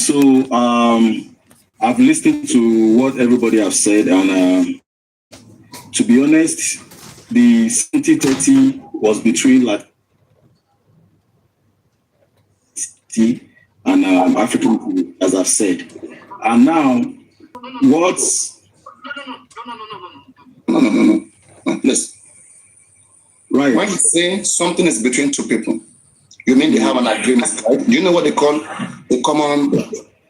So I've listened to what everybody have said, and to be honest, the 70-30 was between like and African people, as I've said. And now, what's no. Listen. Right. When you say something is between two people, you mean they have an agreement, right? Do you know what they call a common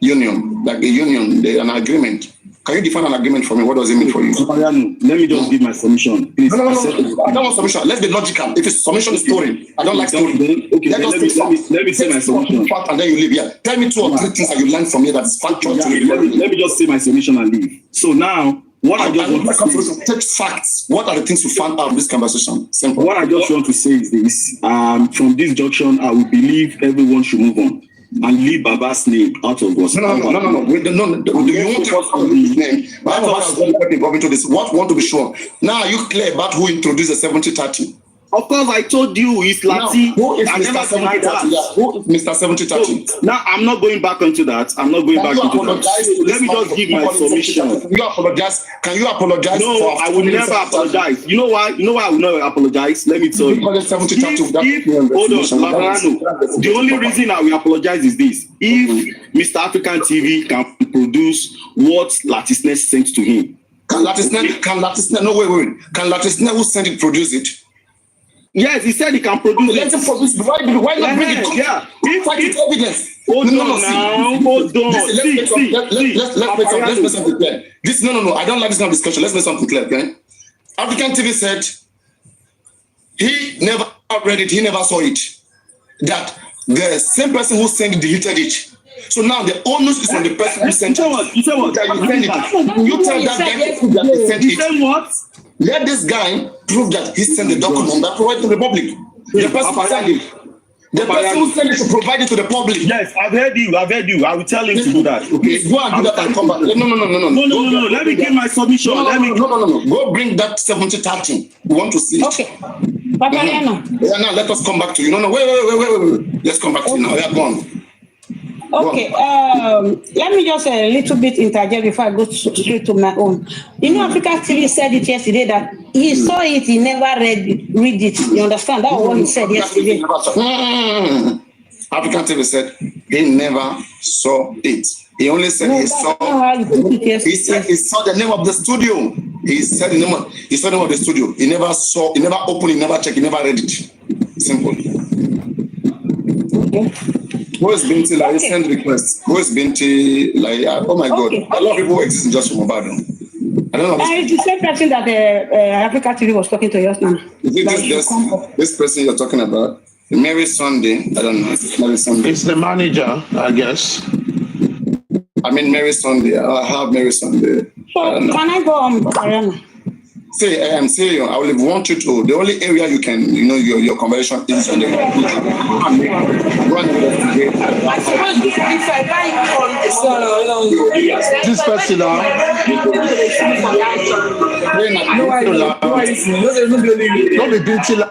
union? Like a union, an agreement. Can you define an agreement for me? What does it mean for you? Let me just give my submission. Please. No. I don't want submission. Let's be logical. If it's submission is story, I don't like story. Okay, let me say my submission. And then you leave. Yeah. Tell me 2 or 3 things that you learned from here that is factual to me. Let me just say my submission and leave. So now, what I just want to say, take facts. What are the things you found out of this conversation? Simple. What I just want to say is this: from this junction, I will believe everyone should move on and leave Baba's name out of us. No. Do you want to his name? What want to be sure? Now are you clear about who introduced the 70-30? Of course, I told you it's Lati. Who is Mr. 70-30? Who is Mr. 70-30? So, now I'm not going back into that. Let me just give my submission. You apologize. Can you apologize? No, I will never apologize. You know why? I will never apologize. Let me tell you. Hold on, Labarano. The only reason I will apologize is this: if Mr. African TV can produce what Latisness sent to him. Can Latisness? No, wait. Can Latisness who sent it produce it? Yes, he said he can produce it. Let him produce it. Why not bring it? Yeah. If evidence. Hold on. Let's make something clear. No. I don't like this kind of discussion. Let's make something clear, okay? African TV said he never read it. He never saw it. That the same person who sent it deleted it. So now the onus is on the person who sent it. You said what? You tell that guy that he sent it. You said what? Let this guy prove that he sent the document that provided to the public. The person who sent it. The person who sent it to provide it to the public. Yes, I've heard you. I will tell him to do that. Okay. Please go and do that and come back. No. No. Let me give my submission. No. Go bring that 70-30. We want to see it. Okay. Now let us come back to you. No. Wait. Let's come back to you now. Yeah, go on. Okay, let me just a little bit interject before I go straight to my own. You know, Africa TV said it yesterday that he saw it, he never read it. You understand? That was what he said yesterday. African TV said he never saw it. He only said he saw. He said he saw the name of the studio. He said the name of the studio. He never saw. He never opened. He never checked. He never read it. Simple. Okay. Who is Binti? Like, send requests. Who is Binti? Like, oh my God, a lot of people exist just from Mohbad. I don't know. It's the same person that Africa TV was talking to just now. This person you're talking about? Mary Sunday. I don't know. Mary Sunday. It's the manager, I guess. I mean Mary Sunday. I have Mary Sunday. So can I go on, Ariana? Say, I will want you to. The only area you can, your conversation is on the. This person now. Don't be beauty.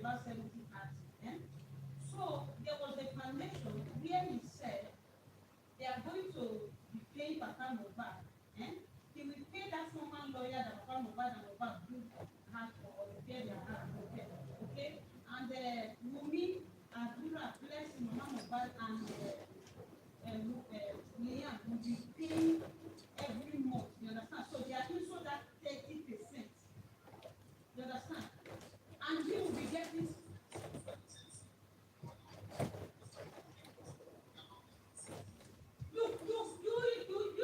about 70 acts. So there was a plantation where he said they are going to be paying Papa Mohbad. He will pay that former lawyer that Papa Mohbad and Mohbad do have for repair their house. Okay? And Wumi and Drâg blessing Mama Mohbad and Liam will be paying every month. You understand? So they are also that 30%. You understand? And he will be getting. You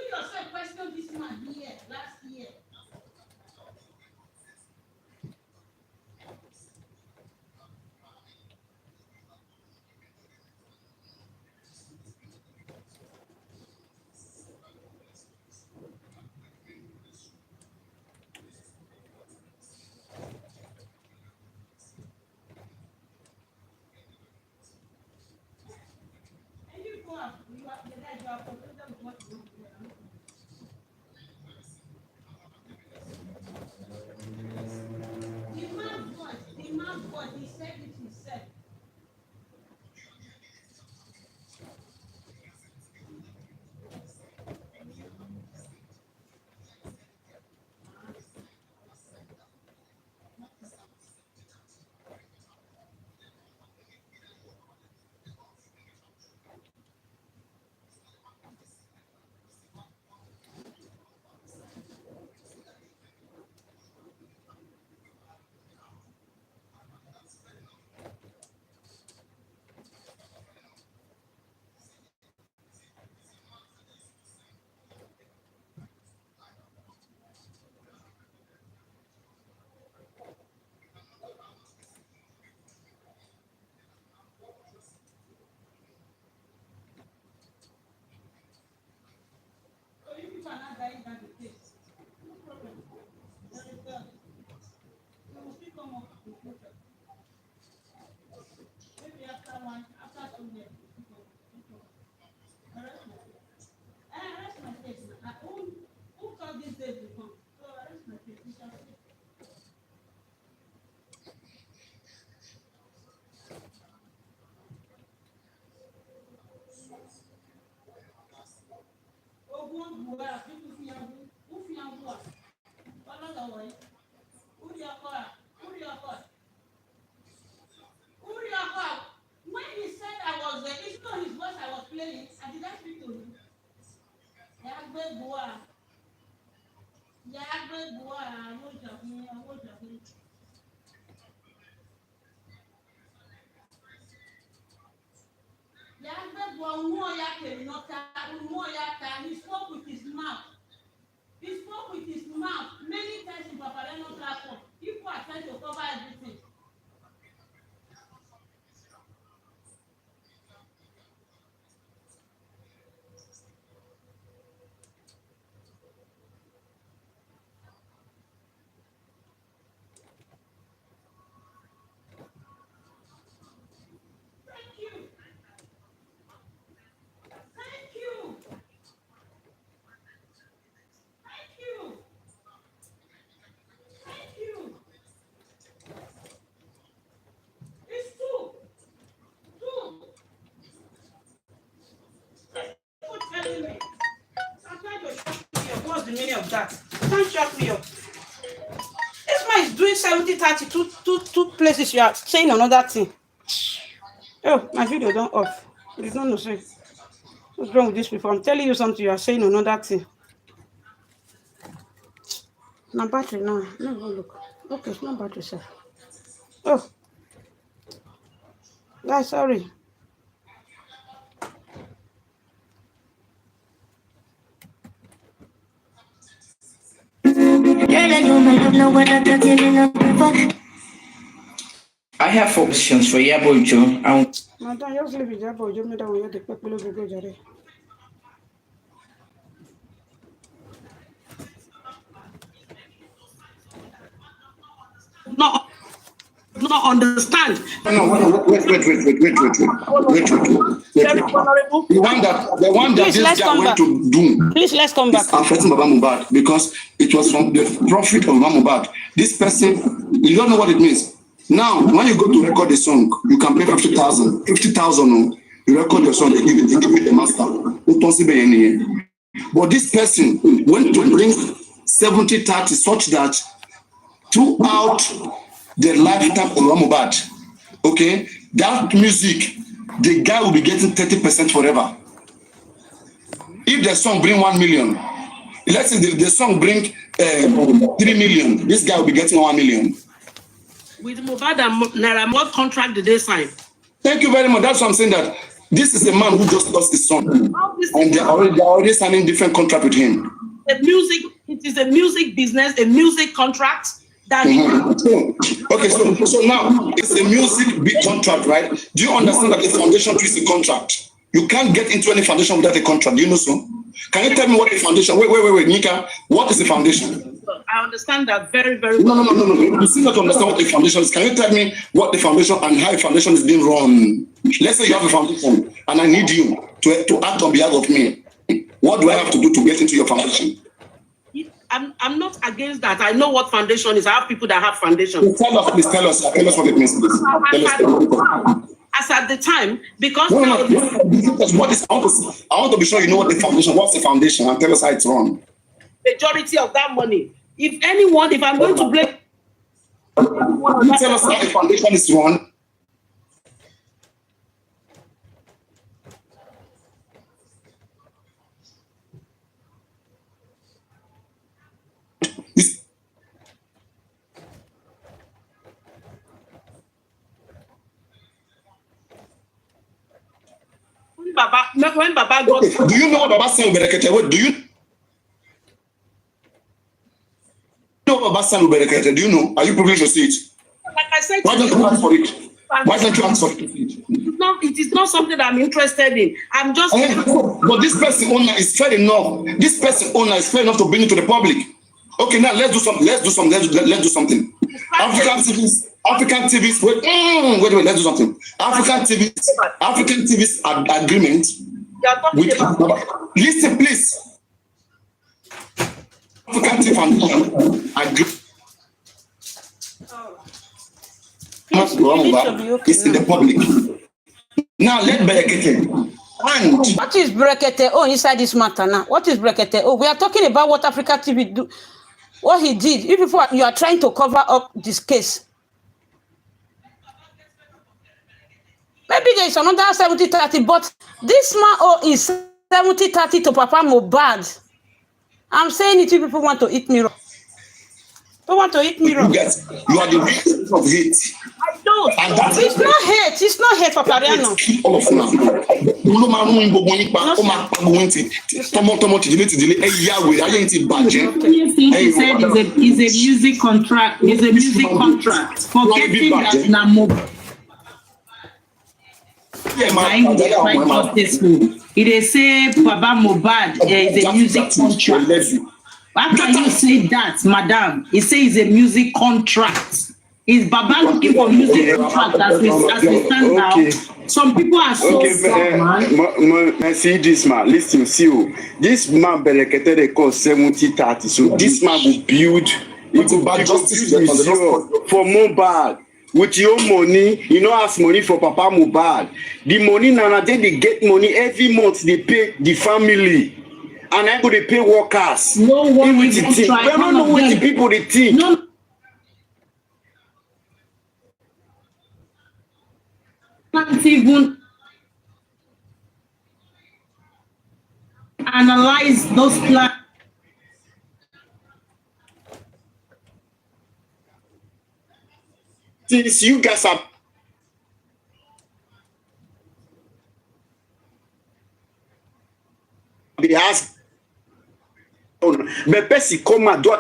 yourself questioned this man here last year. And you go out, you are confident with what you want to do. The man's voice, he said it himself. So if you cannot die that the case, no problem. There is God. You will still come up in future. Maybe after 2 years, you come. Arrest my case. Arrest my case. Who thought these days will come? So arrest my case. We shall see. Ogun Buhari, people who fear war. Another way. Who do you call? When he said I was there, it's not his voice I was playing. I did not speak to him. Yagbe Buhari. I won't have me. Yagbe Buhari, he spoke with his mouth. Many times in Papareno platform. People are trying to cover everything. Thank you. It's true. People telling me. I'm trying to shock me up. What's the meaning of that? You can't shock me up. This man is doing 70-30, two places. You are saying another thing. Oh, my video don't off. You don't know, say. What's wrong with this people? I'm telling you something. You are saying another thing. My battery now. No, look. Okay, it's not battery, sir. Oh. Guys, sorry. I have 4 questions for Yabojo. Madam, just leave it. Yabojo, me down here. The people will go jare. Not understand. No, wait. The one that Please, this guy went to do. Please, let's come back. Affecting Baba Mohbad because it was from the prophet of Baba Mohbad. This person, you don't know what it means. Now, when you go to record a song, you can pay 50,000. 50,000, you record your song, they give you the master. But this person went to bring 70-30 such that throughout the lifetime of Mohbad, okay, that music, the guy will be getting 30% forever. If the song bring 1 million, let's say the song bring 3 million, this guy will be getting 1 million. With Mohbad and Naira, what contract did they sign? Thank you very much. That's what I'm saying, that this is a man who just lost his son. And they're already signing different contract with him. It is a music business, a music contract. That Okay, so now it's a music big contract, right? Do you understand that the foundation is a contract? You can't get into any foundation without a contract. Do you know so? Can you tell me what the foundation? Wait, Nika. What is the foundation? I understand that very, very well. No. You seem not to understand what the foundation is. Can you tell me what the foundation and how the foundation is being run? Let's say you have a foundation and I need you to act on behalf of me. What do I have to do to get into your foundation? I'm not against that. I know what foundation is. I have people that have foundations. Tell us what it means, please. As at the time, because what is, I want to be sure you know what the foundation. What's the foundation? And tell us how it's run. Majority of that money. If I'm going to blame, you tell us how the foundation is run. When Baba got, do you know what Baba said? Do you know what Baba said? Do you know? Are you privileged to see it? Like I said, why don't you ask for it? Why don't you ask for it? It is not something that I'm interested in. I'm just. But this person owner is fair enough. This person owner is fair enough to bring it to the public. Okay, now let's do something. Let's do something. African TVs. Wait. Let's do something. African TVs agreement. With, listen, please. African TV Foundation agreement. It's in the public. Now let Berekete. What is Berekete? Oh, inside this matter now. What is Berekete? Oh, we are talking about what Africa TV do. What he did. You are trying to cover up this case. Maybe there is another 70-30, but this man is 70-30 to Papa Mohbad. I'm saying it, you people want to eat me raw. Don't want to eat me raw. You are the victim of hate. I don't. It's not hate. It's not hate, Papa Riano. He said it's a music contract. It's a music contract. Forgetting that Mohbad. It is say Baba Mohbad is a music contract. After you say that, madam, he says it's a music contract. Is Baba looking for music contract as we stand now? Some people are so sad, man. See this man, listen, see you. This man Berekete they call 70-30. So this man will build justice for Mohbad. With your money, you know, ask money for Papa Mohbad. The money now they get money every month. They pay the family, and I go they pay workers. No one will try. We don't know what the people they think. No. Not even analyze those plans. Since you guys are they ask, but person come and do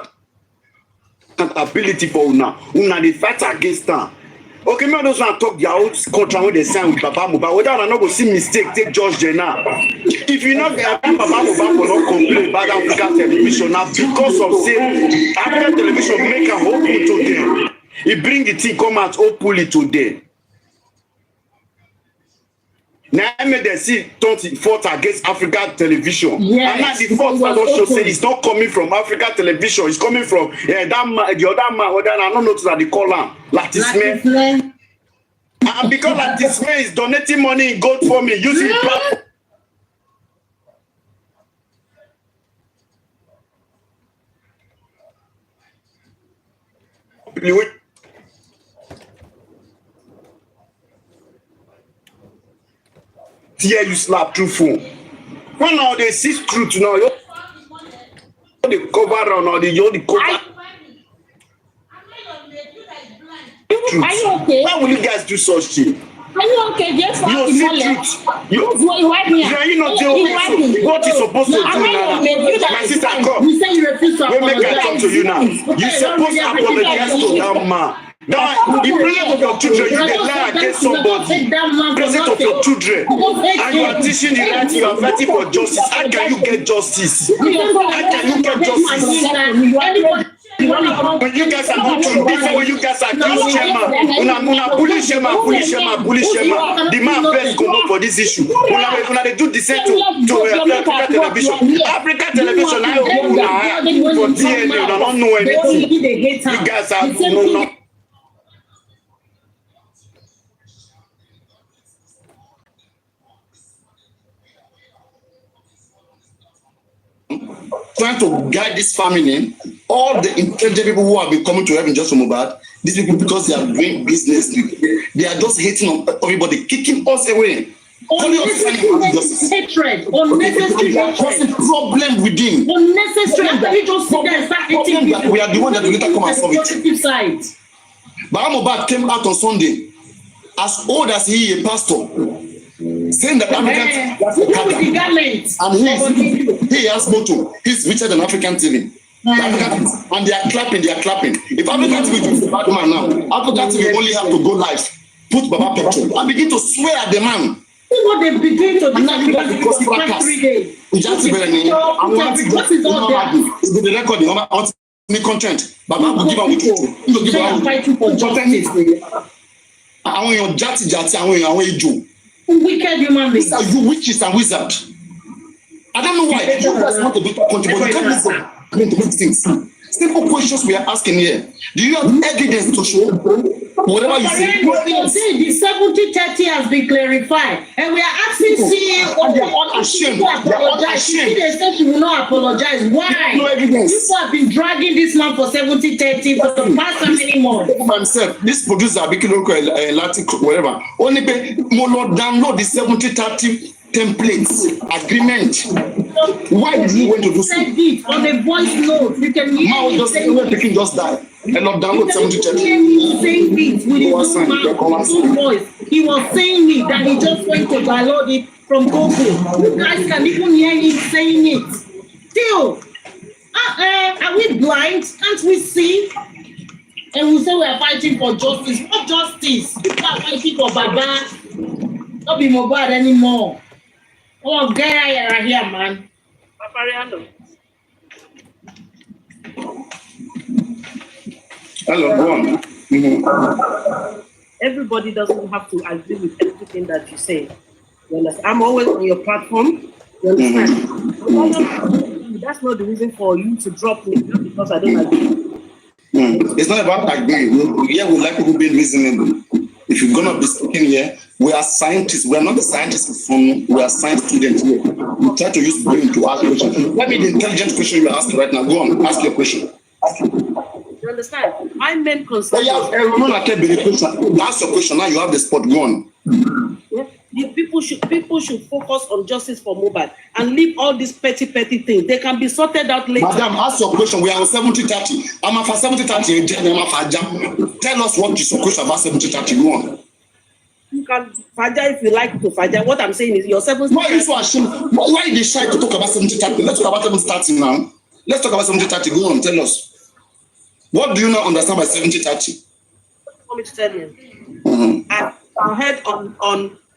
accountability for una they fight against them. Okay, me those one talk their own contract when they sign with Papa Mohbad. Whether I not go see mistake, take George Jenner. If you not happy, Papa Mohbad will not complain about African television now because of say African television make a open to them. He bring the thing come out openly to them. Now I made them see fought against African television. Yes. And now the first man also say it's not coming from African television. It's coming from that man, the other man. I don't know that they call him Latisme. And because Latisme is donating money in gold for me using the platform. Here you slap through phone. When now they see truth now, you the cover on or the cover. Are you okay? Why will you guys do such thing? Are you okay? Just You see truth. You know what is supposed to do now. My sister, come. You say you refuse to We make I apologize. talk to you now. You supposed to apologize to that man. Now, the president of your children, you can lie against somebody. President of your children. And you are teaching the right, you are fighting for justice. How can you get justice? How can you get justice? When you guys are not true, before when you guys are accused chairman, una bully chairman. The man first go up for this issue. Una they do the same to Africa television. Africa television, I hope for DNA, una don't know anything. You guys are no. Trying to guide this family, all the intelligent people who have been coming to heaven just from Mohbad, these people, because they are doing business, they are just hating on everybody, kicking us away. Unnecessary hatred. Unnecessary hatred. Problem within. Unnecessary. After you just sit there and start hating people, we are the one that will later come and solve it. Side. But Mohbad came out on Sunday, as old as he, a pastor, saying that Africans and he has motto, he's richer than African TV. And they are clapping. If African TV is a bad man now, African TV only have to go live, put Baba picture, and begin to swear at the man. What they begin to do for 3 days. What is all that? It's the recording on the content. Baba will give out fighting for justice. Àwọn èèyàn jati àwọn ejò. Wicked human beings. Are you witches and wizards? I don't know why. You guys want to be country, but you can't listen to these things. Simple questions we are asking here. Do you have evidence to show whatever you say? The 70-30 has been clarified, and we are asking CEO. They are unashamed. They are unashamed. They said she will not apologize. Why? No evidence. People have been dragging this man for 70-30 for the past how many months? Myself, this producer, Latin, whatever, only pay more download the 70-30 templates agreement. Why did he want to do so? Said it on a voice note. You can hear him just die and not download 70-30. Saying it with his own voice. He was saying it that he just went to download it from Google. You guys can even hear him saying it. Still, are we blind? Can't we see? And we say we are fighting for justice. What justice? People are fighting for Baba. Not be Mohbad anymore. Oh, get out here, man. Papariano. Hello, go on. Everybody doesn't have to agree with everything that you say. You understand? I'm always on your platform. You understand? That's not the reason for you to drop me just because I don't agree. It's not about agreeing. Yeah, we like people being reasonable. If you're gonna be speaking here, we are scientists. We are not the scientists from. We are science students here. We try to use brain to ask questions. Let me the intelligent question you're asking right now. Go on, ask your question. You understand? My main concern. Ask your question. Now you have the spot. Go on. The people should focus on justice for Mohbad and leave all these petty things. They can be sorted out later. Madam, ask your question. We are on 70-30. I'm for 70-30. Tell us what is your question about 70-30. Go on. You can faja if you like to faja. What I'm saying is your 70-30. Why are you so ashamed? Why are they shy to talk about 70-30? Let's talk about 70-30 now. Let's talk about 70-30. Go on, tell us. What do you not understand by 70-30? Want me to tell you? I heard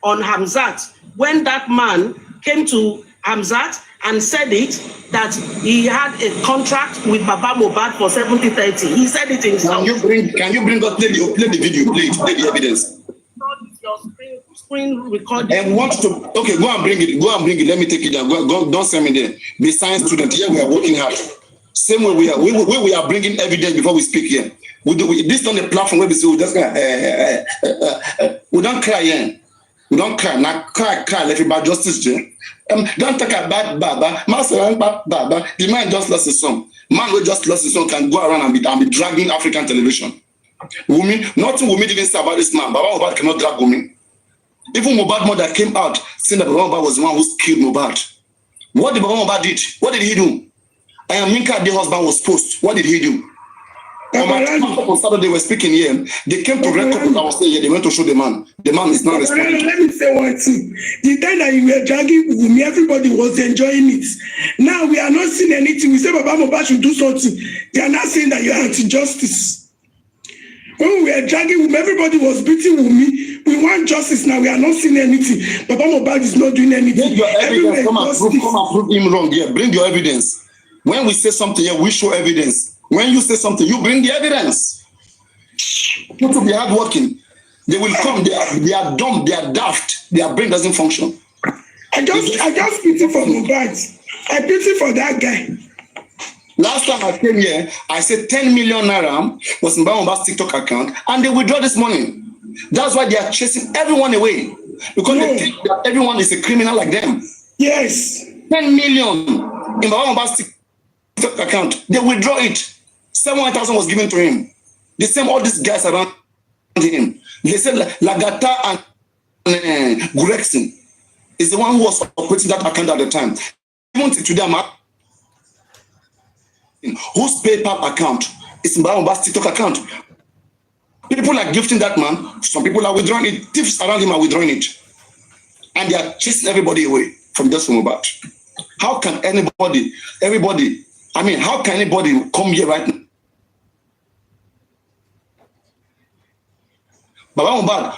on Hamzat, when that man came to Hamzat and said it, that he had a contract with Baba Mohbad for 70-30. He said it himself. Can you bring us, play the video, play the evidence? screen recording. And want to, okay, go and bring it. Go and bring it. Let me take it down. Go, don't send me there. Be science student. Here we are working hard. Same way we are bringing evidence before we speak here. This is not a platform where we say we just we don't cry here. We don't cry. Now cry. Let it about justice, Jay. Don't talk about Baba. Baba. The man just lost his son. Man who just lost his son can go around and be dragging African television. Nothing Wumi didn't say about this man. Baba Mohbad cannot drag Wumi. Even Mohbad mother came out saying that Baba Mohbad was the one who killed Mohbad. What did Baba Mohbad did? What did he do? I am Minka, the husband was post. What did he do? On Saturday they were speaking here. They came to record what I was saying here. They went to show the man. The man is not responding. Let me say one thing. The time that you were dragging Wumi, everybody was enjoying it. Now we are not seeing anything. We say Baba Mohbad should do something. They are not saying that you are anti-justice. When we were dragging Wumi, everybody was beating Wumi. We want justice now. We are not seeing anything. Baba Mohbad is not doing anything. Bring your evidence. Come and prove him wrong here. Bring your evidence. When we say something here, we show evidence. When you say something, you bring the evidence. People to be hardworking. They will come. They are dumb. They are daft. Their brain doesn't function. I just pity for Mohbad. I pity for that guy. Last time I came here, I said 10 million naira was in Mohbad's TikTok account, and they withdraw this money. That's why they are chasing everyone away, because they think that everyone is a criminal like them. Yes. 10 million in Mohbad's TikTok account. They withdraw it. 700,000 was given to him. The same all these guys around him. They said Lagata and Gregson is the one who was operating that account at the time. Even today, I'm whose PayPal account is in Mohbad's TikTok account. People are gifting that man. Some people are withdrawing it. Thieves around him are withdrawing it. And they are chasing everybody away from just Mohbad. How can how can anybody come here right now? Baba Mohbad,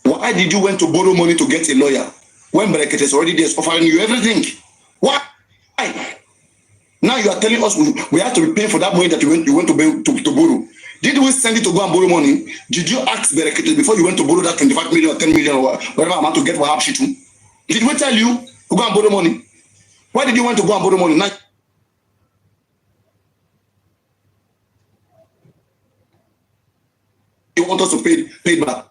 why did you went to borrow money to get a lawyer when Bereket is already there offering you everything? Why? Now you are telling us we have to be paying for that money that you went to borrow. Did we send it to go and borrow money? Did you ask Bereket before you went to borrow that 25 million or 10 million or whatever amount to get for Habshitu? Did we tell you to go and borrow money? Why did you want to go and borrow money? Now, you want us to pay back.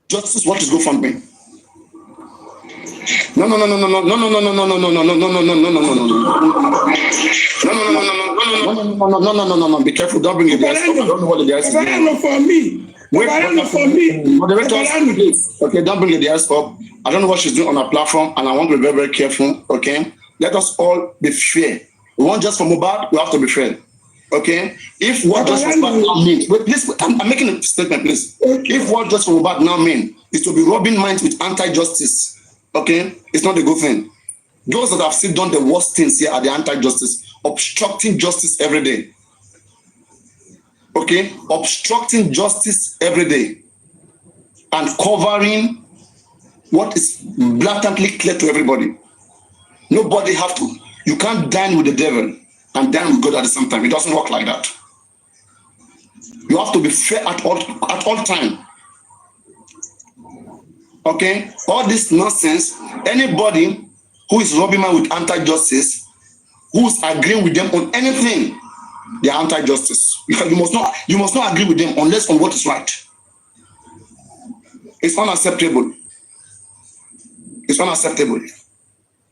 Justice, what is GoFundMe? No. Be careful, don't bring it there. I don't know what the DRS is doing. For me. Wait for me. Moderators, okay, don't bring the DRS up. I don't know what she's doing on her platform, and I want to be very, very careful, okay? Let us all be fair. We want just for Mohbad, we have to be fair. Okay? If what just for Mohbad now means, wait, please, I'm making a statement, please. Okay. If what just for Mohbad now means is to be robbing minds with anti-justice, okay? It's not a good thing. Those that have still done the worst things here are the anti-justice, obstructing justice every day. Okay? Obstructing justice every day. And covering what is blatantly clear to everybody. Nobody have to. You can't dine with the devil and dine with God at the same time. It doesn't work like that. You have to be fair at all time. Okay? All this nonsense, anybody who is robbing man with anti-justice, who is agreeing with them on anything, they are anti-justice. Because you must not agree with them unless on what is right. It's unacceptable. It's unacceptable.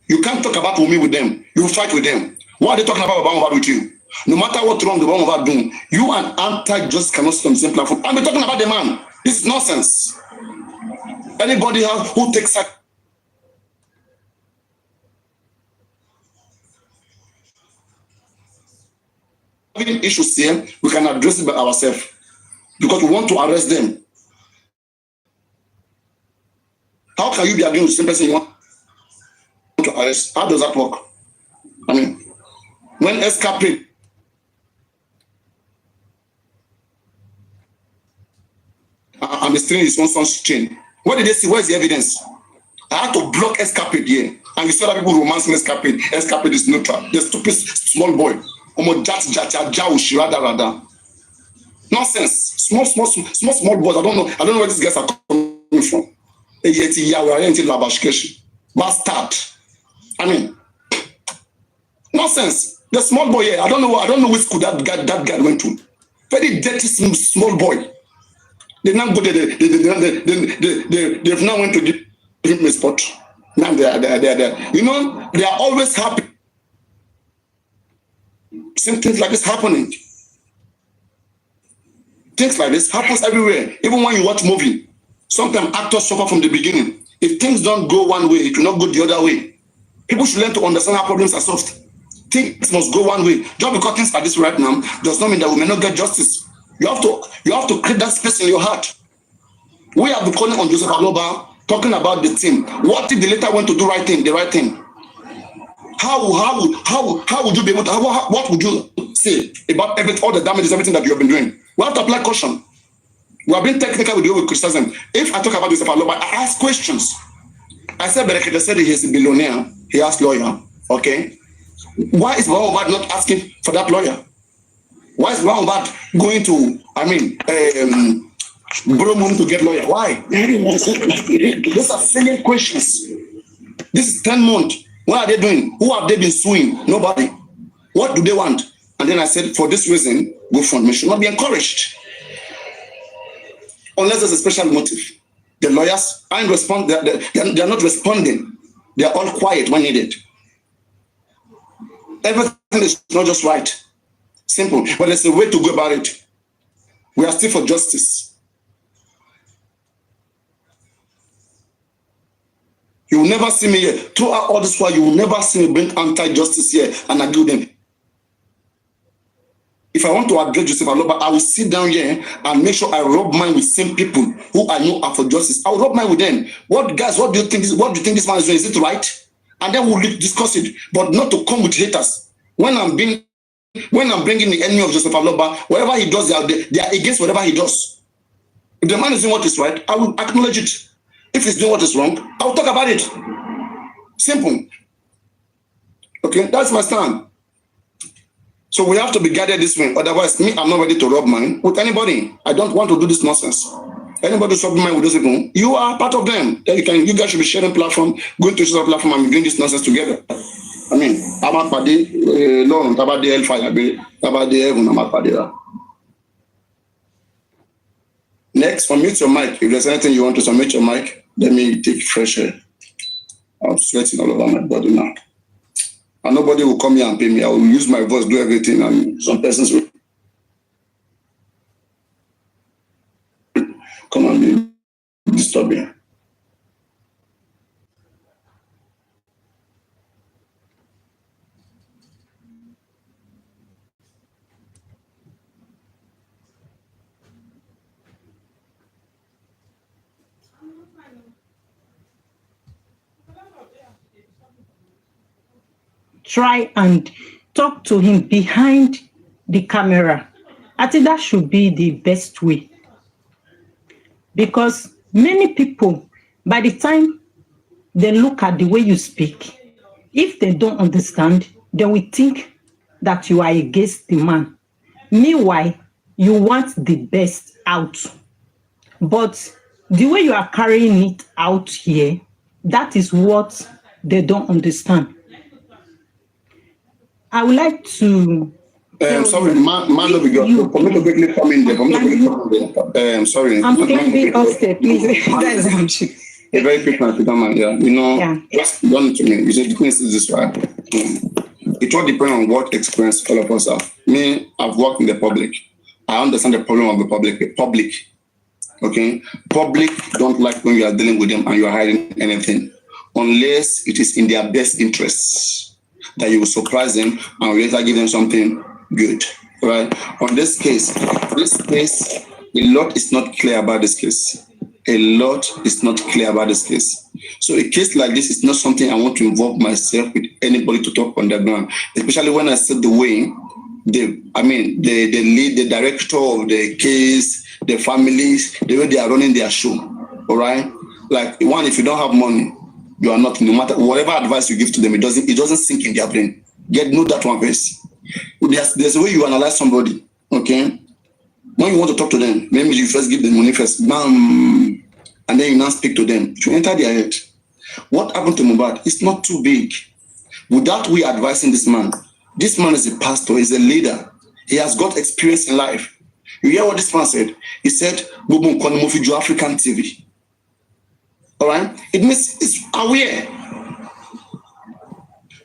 You can't talk about Wumi with them. You fight with them. What are they talking about Mohbad with you? No matter what wrong the Mohbad doing, you and anti-justice cannot sit on the same platform. And we're talking about the man. This is nonsense. Anybody who takes issues here, we can address it by ourselves because we want to arrest them. How can you be agreeing with the same person you want to arrest? How does that work? I mean, when escapade and the stealing his own son's chain, what did they see? Where's the evidence? I had to block escapade here, and you saw that people romancing escapade. Escapade is neutral. The stupid small boy. Nonsense. Small boys. I don't know where these guys are coming from. Bastard. I mean, nonsense. The small boy here, I don't know which school that guy went to. Very dirty small boy. They now go there. They've now went to give him a spot. Now they are there. You know, they are always happy. Same things like this happening. Things like this happens everywhere. Even when you watch movie, sometimes actors suffer from the beginning. If things don't go one way, it will not go the other way. People should learn to understand how problems are solved. Things must go one way. Just because things like this right now does not mean that we may not get justice. You have to create that space in your heart. We have been calling on Joseph Aloba, talking about the team. What if the leader went to do the right thing? How would you be able to? What would you say about all the damages, everything that you have been doing? We have to apply caution. We have been technical with criticism. If I talk about Joseph Aloba, I ask questions. I said, Berekete said he's a billionaire. He asked lawyer. Okay. Why is Mohbad not asking for that lawyer? Why is Mohbad going to, borrow money to get lawyer? Why? Those are silly questions. This is 10 months. What are they doing? Who have they been suing? Nobody. What do they want? And then I said, for this reason, GoFundMe should not be encouraged. Unless there's a special motive. The lawyers aren't they're not responding. They're all quiet when needed. Everything is not just right. Simple. But there's a way to go about it. We are still for justice. You will never see me here. Throughout all this while, you will never see me bring anti-justice here and argue them. If I want to address Joseph Aloba, I will sit down here and make sure I rub mine with same people who I know are for justice. I will rub mine with them. What do you think this man is doing? Is it right? And then we'll discuss it, but not to come with haters. When I'm bringing the enemy of Joseph Aloba, whatever he does, they are against whatever he does. If the man is doing what is right, I will acknowledge it. If he's doing what is wrong, I will talk about it. Simple. Okay, that's my stand. So we have to be guided this way. Otherwise, I'm not ready to rub mine with anybody. I don't want to do this nonsense. Anybody who's rubbing mine with those people, you are part of them. Then you guys should be sharing platform, going to share platform and doing this nonsense together. I mean, I'm a party, no, about the hellfire, about the heaven, I'm a party. Next, unmute your mic. If there's anything you want to unmute your mic, let me take fresh air. I'm sweating all over my body now. And nobody will come here and pay me. I will use my voice, do everything, and some persons will come and be disturbing. Try and talk to him behind the camera. I think that should be the best way. Because many people, by the time they look at the way you speak, if they don't understand, they will think that you are against the man. Meanwhile, you want the best out. But the way you are carrying it out here, that is what they don't understand. I would like to. Sorry, man, we got. For me to quickly come in there. Sorry. I'm climbing upstairs, please. That's a very quick one, if you don't mind. Yeah, you know, just done it to me. You see, the thing is this, right? It all depends on what experience all of us have. Me, I've worked in the public. I understand the problem of the public. Okay, public don't like when you are dealing with them and you are hiding anything, unless it is in their best interests that you will surprise them and later give them something good, right? On this case, a lot is not clear about this case. So a case like this is not something I want to involve myself with anybody to talk on the ground, especially when I said the way the lead, the director of the case, the families, the way they are running their show, all right? Like, one, if you don't have money, you are not, no matter whatever advice you give to them, it doesn't sink in their brain. Know that one first. There's a way you analyze somebody, okay? When you want to talk to them, maybe you first give them money first, bam, and then you now speak to them. You enter their head. What happened to Mohbad? It's not too big. Without we advising this man is a pastor, he's a leader. He has got experience in life. You hear what this man said? He said, African TV. All right? It means it's aware.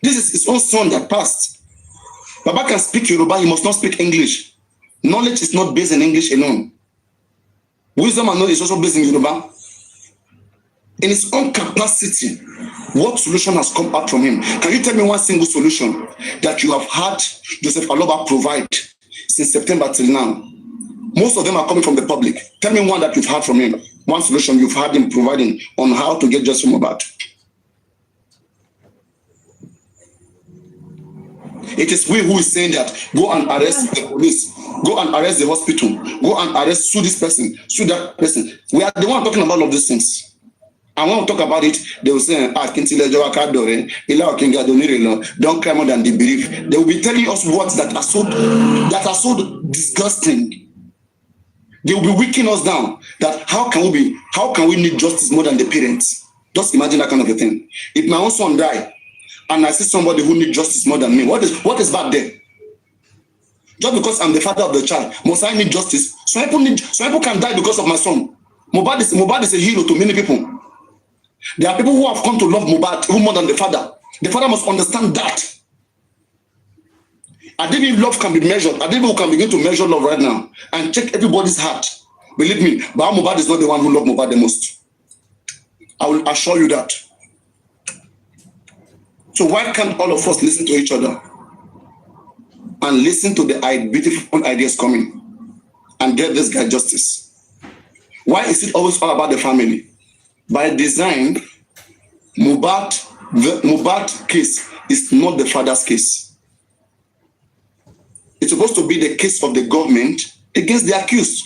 This is his own son that passed. Baba can speak Yoruba, he must not speak English. Knowledge is not based in English alone. Wisdom and knowledge is also based in Yoruba. In his own capacity, what solution has come out from him? Can you tell me one single solution that you have had Joseph Aloba provide since September till now? Most of them are coming from the public. Tell me one that you've had from him. One solution you've had him providing on how to get justice from Mohbad. It is we who is saying that go and arrest the police, go and arrest the hospital, go and arrest, sue this person, sue that person. We are the one talking about all of these things. And when we talk about it, they will say, don't cry more than they believe. They will be telling us words that are so disgusting. They will be weakening us down. That how can we need justice more than the parents? Just imagine that kind of a thing. If my own son die, and I see somebody who needs justice more than me, what is bad there? Just because I'm the father of the child, must I need justice? Some people can die because of my son. Mohbad is a hero to many people. There are people who have come to love Mohbad even more than the father. The father must understand that. I think if love can be measured, I think we can begin to measure love right now and check everybody's heart. Believe me, but Mohbad is not the one who loves Mohbad the most. I will assure you that. So why can't all of us listen to each other and listen to the beautiful ideas coming and get this guy justice? Why is it always all about the family? By design, the Mohbad case is not the father's case. It's supposed to be the case of the government against the accused.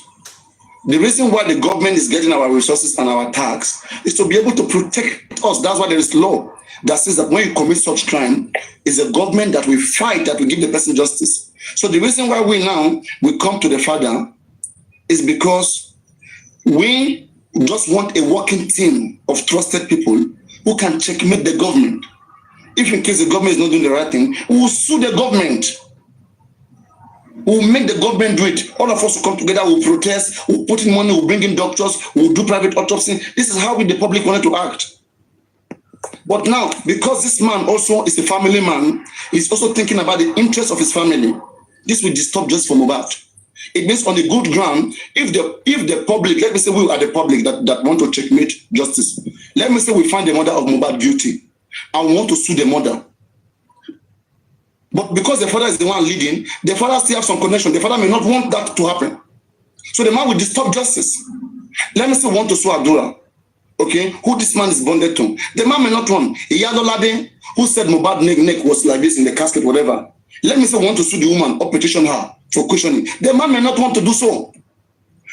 The reason why the government is getting our resources and our tax is to be able to protect us. That's why there is law that says that when you commit such crime, it's the government that will fight, that will give the person justice. So the reason why we come to the father is because we just want a working team of trusted people who can checkmate the government. If in case the government is not doing the right thing, we will sue the government. We will make the government do it. All of us will come together, we'll protest, we'll put in money, we'll bring in doctors, we'll do private autopsy. This is how the public wanted to act. But now, because this man also is a family man, he's also thinking about the interests of his family. This will disturb justice for Mohbad. It means on the good ground, if the public, let me say we are the public that want to checkmate justice. Let me say we find the mother of Mohbad guilty and we want to sue the mother. But because the father is the one leading, the father still has some connection. The father may not want that to happen. So the man will disturb justice. Let me say we want to sue Abdullah, okay, who this man is bonded to. The man may not want. Iyadolade, who said Mohbad neck was like this in the casket, whatever. Let me say we want to sue the woman or petition her for questioning. The man may not want to do so.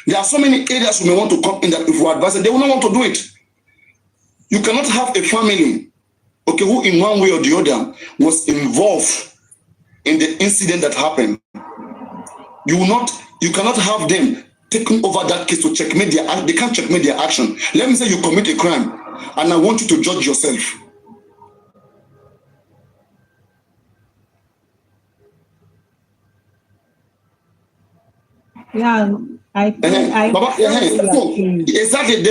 There are so many areas we may want to come in that if we advise it, they will not want to do it. You cannot have a family, okay, who in one way or the other was involved in the incident that happened. You cannot have them taking over that case to checkmate their, they can't checkmate their action. Let me say you commit a crime and I want you to judge yourself. Yeah, exactly.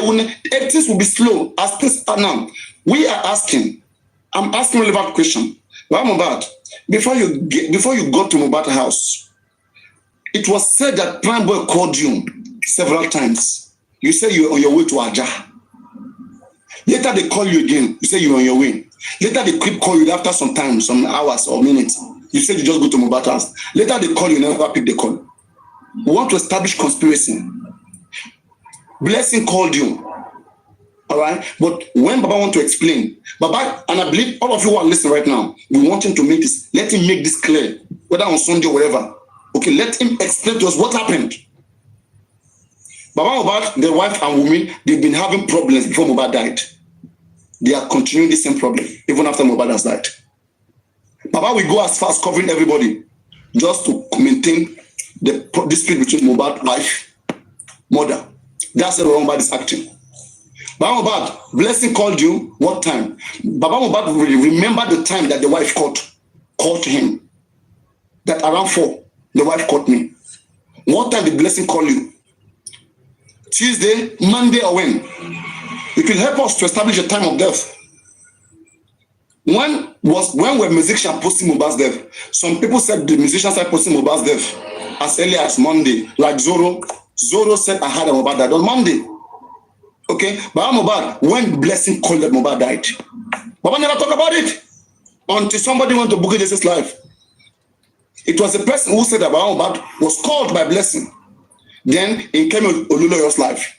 Things will be slow as things are now. I'm asking a relevant question. Why Mohbad? Before you go to Mohbad house, it was said that Prime Boy called you several times. You said you were on your way to Aja. Later they call you again. You say you were on your way. Later they keep calling you after some time, some hours or minutes. You said you just go to Mohbad house. Later they call you, never pick the call. We want to establish conspiracy. Blessing called you. All right? But when Baba want to explain, Baba, and I believe all of you who are listening right now, we want him to make this, let him make this clear, whether on Sunday or whatever. Okay, let him explain to us what happened. Baba Mohbad, the wife and woman, they've been having problems before Mohbad died. They are continuing the same problem, even after Mohbad has died. Baba will go as far as covering everybody, just to maintain the dispute between Mohbad wife, mother. That's how Mohbad is acting. Baba Mohbad, Blessing called you what time? Baba Mohbad will remember the time that the wife called him. That around 4, the wife called me. What time did Blessing call you? Tuesday, Monday, or when? It will help us to establish a time of death. When were musicians posting Mohbad's death? Some people said the musicians started posting Mohbad's death as early as Monday. Like Zoro said I had a Mohbad died on Monday. Okay, Baba Mohbad, when Blessing called that Mohbad died, Baba never talked about it until somebody went to Bukit Jesus live. It was the person who said that Baba Mohbad was called by Blessing. Then in Kemi Oluloyo's life,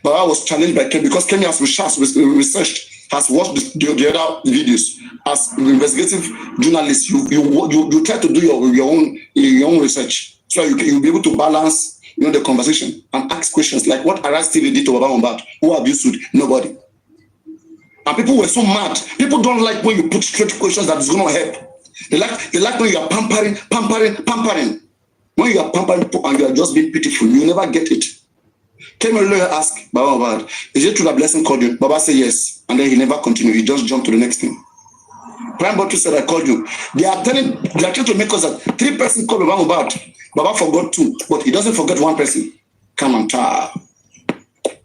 Baba was challenged by Kemi because Kemi has researched, has watched the other videos. As investigative journalist, you try to do your own research so you'll be able to balance the conversation and ask questions like what Arise TV did to Baba Mohbad. Who have you sued? Nobody. And people were so mad. People don't like when you put straight questions that is going to help. They like when you are pampering. When you are pampering people and you are just being pitiful, you never get it. Came a lawyer asked Baba Mohbad, is it true that Blessing called you? Baba said yes. And then he never continued. He just jumped to the next thing. Prime Bottle said, I called you. They are trying to make us that 3 persons called Baba Mohbad. Baba forgot 2, but he doesn't forget 1 person. Come on, ta.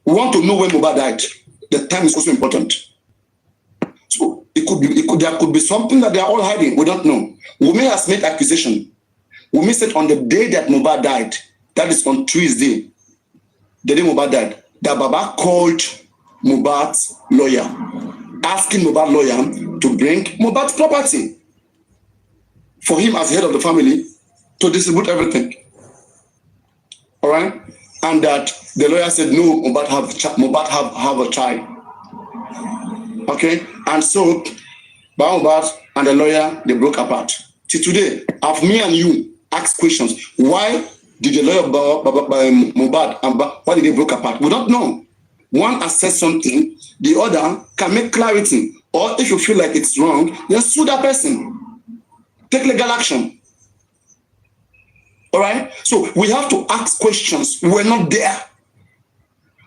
We want to know when Mohbad died. The time is also important. So there could be something that they are all hiding. We don't know. Wunmi has made accusation. Wunmi said on the day that Mohbad died, that is on Tuesday, the day Mohbad died, that Baba called Mohbad's lawyer, asking Mohbad's lawyer to bring Mohbad's property for him as head of the family to distribute everything. All right? And that the lawyer said, no, Mohbad have a child. Okay? And so, Mohbad and the lawyer, they broke apart. Till today, have me and you asked questions. Why did the lawyer Mohbad and why did they broke apart? We don't know. One has said something, the other can make clarity. Or if you feel like it's wrong, then sue that person. Take legal action. All right? So we have to ask questions. We're not there.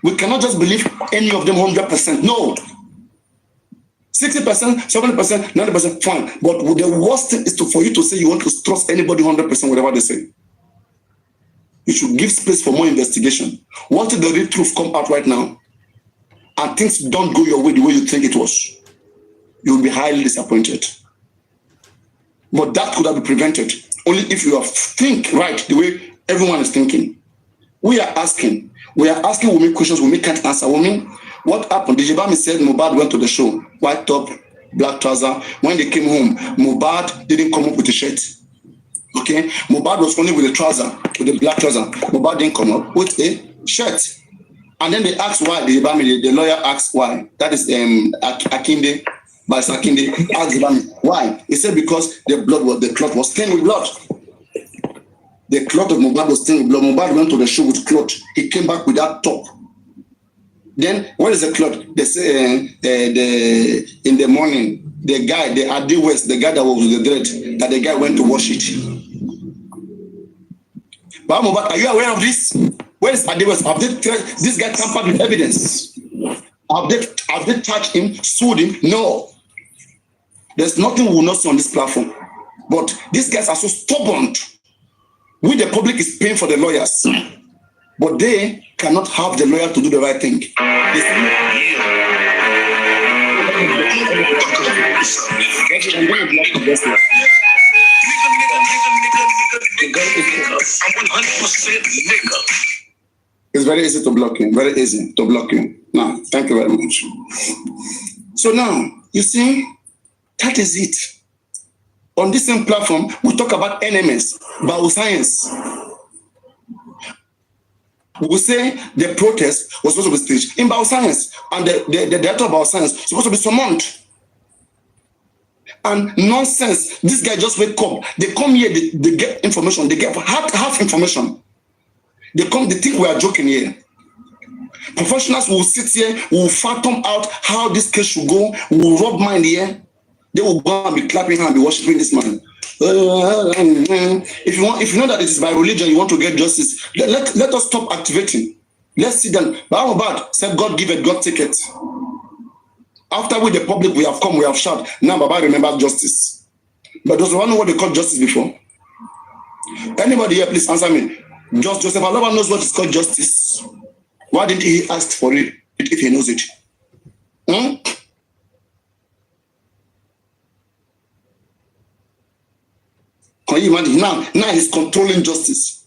We cannot just believe any of them 100%. No. 60%, 70%, 90%, fine. But the worst thing is for you to say you want to trust anybody 100%, whatever they say. You should give space for more investigation. What if the real truth come out right now and things don't go your way the way you think it was? You'll be highly disappointed. But that could have been prevented only if you think right the way everyone is thinking. We are asking Wunmi questions Wunmi can't answer. Wunmi, what happened? Dijibami said Mohbad went to the show, white top, black trouser. When they came home, Mohbad didn't come up with a shirt. Okay? Mohbad was only with a trouser, with a black trouser. Mohbad didn't come up with a shirt. And then they asked why. The lawyer asked why. That is Akinde. By Sakinde, asked Dijibami why. He said because the cloth was stained with blood. The cloth of Mohbad was stained with blood. Mohbad went to the show with cloth. He came back with that top. Then, what is the cloth? They say in the morning, the guy, the Adi West, the guy that was with the dread, that the guy went to wash it. But Mohbad, are you aware of this? Where is Adi West? Have this guy tampered with evidence? Have they touched him, sued him? No. There's nothing we will not see on this platform. But these guys are so stubborn. We, the public, is paying for the lawyers. But they cannot have the lawyer to do the right thing. It's very easy to block him. Very easy to block him. Now, thank you very much. So now, you see, that is it. On this same platform, we talk about NMS, bioscience. We say the protest was supposed to be staged in bioscience, and the director of bioscience was supposed to be summoned. And nonsense. This guy just wake up. They come here, they get information. They get half information. They think we are joking here. Professionals will sit here, will fathom out how this case should go, will rub mind here. They will go and be clapping and be worshiping this man. If you know that it is by religion you want to get justice, let us stop activating. Let's sit down. But Mohbad said, God give it, God take it. After we, the public, we have come, we have shouted. Now Baba remembers justice. But does one know what they call justice before? Anybody here, please answer me. Joseph Aloba knows what is called justice. Why didn't he ask for it if he knows it? Can you imagine? Now he's controlling justice.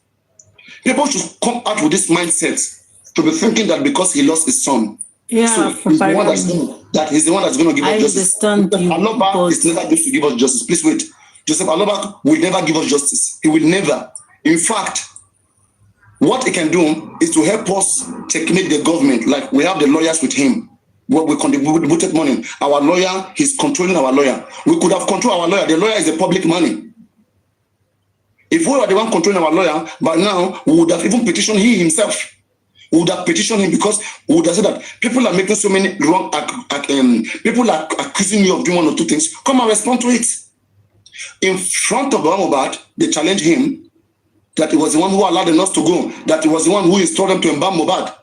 People should come out with this mindset to be thinking that because he lost his son, so he's the one that's going to give us justice. Aloba is never going to give us justice. Please wait. Joseph Aloba will never give us justice. He will never. In fact, what he can do is to help us checkmate the government. Like we have the lawyers with him. What we contributed money. Our lawyer, he's controlling our lawyer. We could have controlled our lawyer. The lawyer is the public money. If we were the one controlling our lawyer, by now we would have even petitioned he himself. We would have petitioned him because we would have said that people are making so many wrong, people are accusing you of doing one or two things. Come and respond to it. In front of Mohbad, they challenged him that he was the one who allowed the nurse to go, that he was the one who installed them to embalm Mohbad.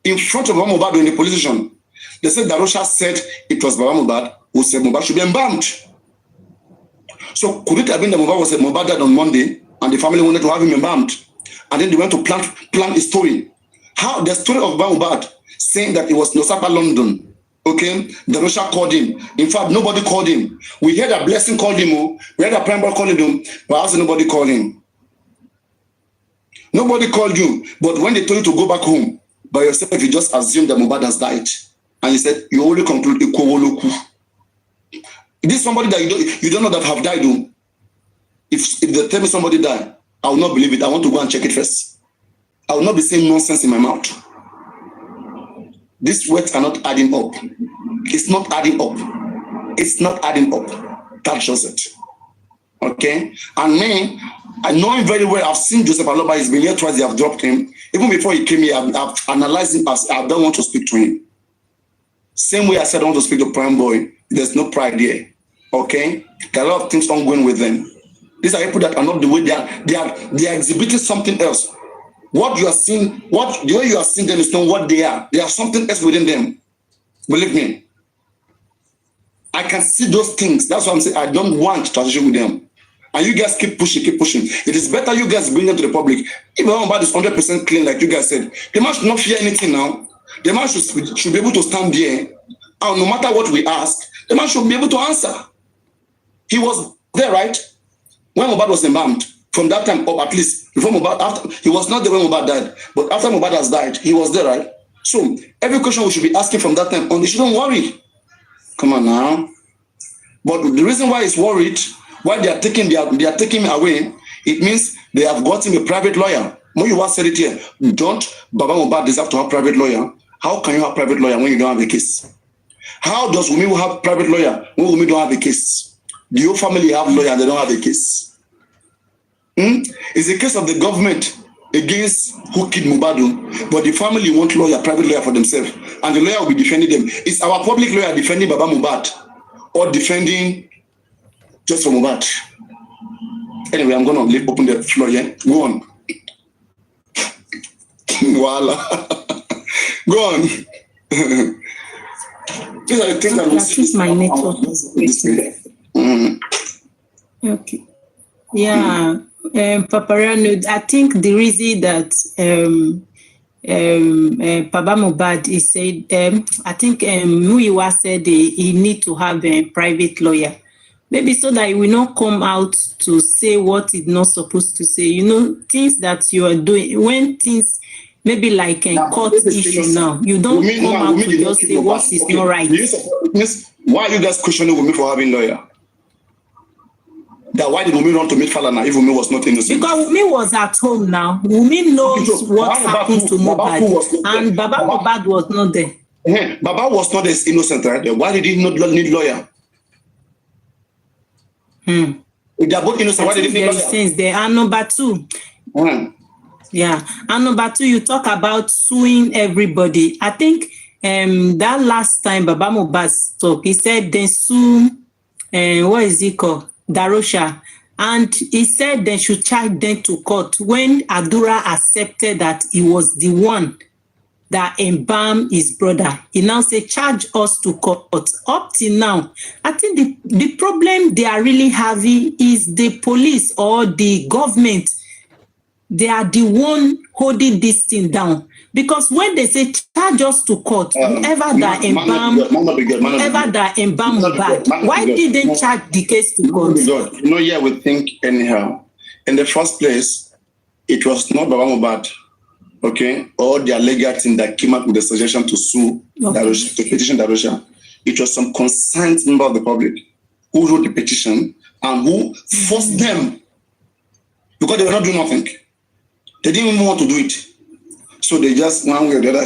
In front of Mohbad in the police station, they said Darosha said it was Baba Mohbad who said Mohbad should be embalmed. So could it have been that Mohbad died on Monday and the family wanted to have him embalmed? And then they went to plan a story. How the story of Mohbad saying that it was Nosapa London. Okay, Darosha called him. In fact, nobody called him. We heard that Blessing called him. We heard that Prime Boy called him, but also nobody called him. Nobody called you. But when they told you to go back home, by yourself, you just assumed that Mohbad has died. And you said, you only conclude Ikowoloku. This is somebody that you don't know that have died. Though. If they tell me somebody died, I will not believe it. I want to go and check it first. I will not be saying nonsense in my mouth. These words are not adding up. It's not adding up. It's not adding up. That shows it. Okay? And me, I know him very well. I've seen Joseph Aloba. He's been here twice. They have dropped him. Even before he came here, I've analyzed him as I don't want to speak to him. Same way I said I want to speak to Prime Boy. There's no pride here. Okay? There are a lot of things ongoing with them. These are people that are not the way they are. They are exhibiting something else. What you are seeing, the way you are seeing them is not what they are. They are something else within them. Believe me. I can see those things. That's why I'm saying I don't want to associate with them. And you guys keep pushing, keep pushing. It is better you guys bring them to the public. If Mohbad is 100% clean, like you guys said, the man should not fear anything now. The man should be able to stand there. And no matter what we ask, the man should be able to answer. He was there, right? When Mohbad was embalmed. From that time up, at least, before Mohbad, after, he was not there when Mohbad died. But after Mohbad has died, he was there, right? So, every question we should be asking from that time on, they shouldn't worry. Come on now. But the reason why he's worried, why they are taking him away, it means they have got him a private lawyer. Moyiwa said it here. Don't Baba Mohbad deserve to have private lawyer? How can you have private lawyer when you don't have a case? How does Wunmi have private lawyer when Wunmi don't have a case? The whole family have lawyer and they don't have a case. It's a case of the government against who killed Mohbad, but the family want lawyer, private lawyer for themselves, and the lawyer will be defending them. Is our public lawyer defending Baba Mohbad or defending just for Mohbad? Anyway, I'm going to open the floor here. Go on. Voila. Go on. These are the things that we see. My network is okay. Yeah. Paparano, I think the reason that Baba Mohbad is said, I think Muyiwa said he need to have a private lawyer, maybe so that he will not come out to say what he's not supposed to say. You know, things that you are doing when things maybe like a court issue now, you don't come out to just say what is not right. Why are you guys questioning Wunmi for having lawyer? That why did Wunmi run to meet Falana if Wunmi was not innocent? Because Wunmi was at home now. Wunmi knows what happened to Mohbad, and Baba Mohbad was not there. Baba was not as innocent, right? Why did he not need lawyer? If they are both innocent, why did he need lawyer? Since there are number two. Yeah, and number two, you talk about suing everybody. I think that last time Baba Mohbad talked, he said they sue. What is it called? Darosha, And he said they should charge them to court when Adura accepted that he was the one that embalmed his brother. He now said, charge us to court. Up till now, I think the problem they are really having is the police or the government. They are the one holding this thing down. Because when they say charge us to court, whoever that embalmed Mohbad, why didn't they charge the case to court? You know, yeah, we think anyhow. In the first place, it was not Baba Mohbad, okay, or their legal team that came up with the suggestion to sue Darusha, to petition Darusha. It was some concerned member of the public who wrote the petition and who forced them, because they were not doing nothing. They didn't even want to do it. So they just, one way or the other,